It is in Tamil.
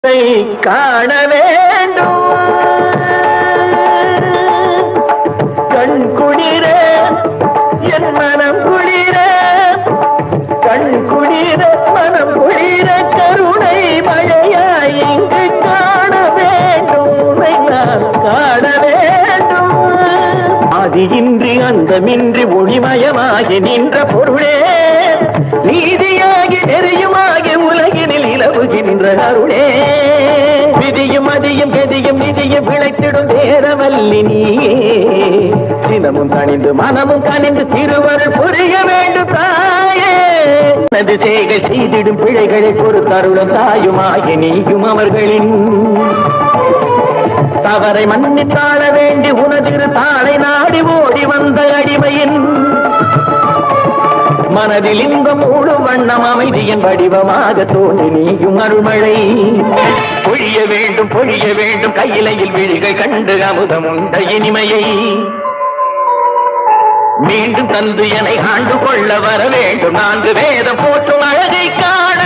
காண வேண்டும் கண் குளிர என் மனம் குளிர கண் குளிர மனம் குளிர கருணை மழையாய் இங்கு காண வேண்டும் நான் காண வேண்டும் ஆதியின்றி அந்தமின்றி ஒளிமயமாகி நின்ற பொருளே நீதியாகி நெறியுமாகி உலகினில் இலவுகின்ற அருளே விதியும் அதியும் கதியும் நிதியும் விளைத்திடும் நேரவல்லி நீயே சினமும் கணிந்து மனமும் கணிந்து திருவருள் புரிய வேண்டும் தாயே நது செய்கை செய்திடும் பிழைகளை பொறுத்தருளும் தாயுமாகி நீயும் அவர்களின் தவறை மன்னித்தாள வேண்டி உனதிரு தாளை நாடி ஓடி வந்த அடிமையின் மனதில் இன்பம் மூடும் வண்ணம் அமைதியின் வடிவமாக தோன்றி நீயும் அருள்மழை பொழிய வேண்டும் கையிலையில் விழிகள் கண்டு அமுதம் உண்ட இனிமையை மீண்டும் தந்து என ஆண்டு கொள்ள வர வேண்டும் நான்கு வேதம் போற்றும் அழகை காண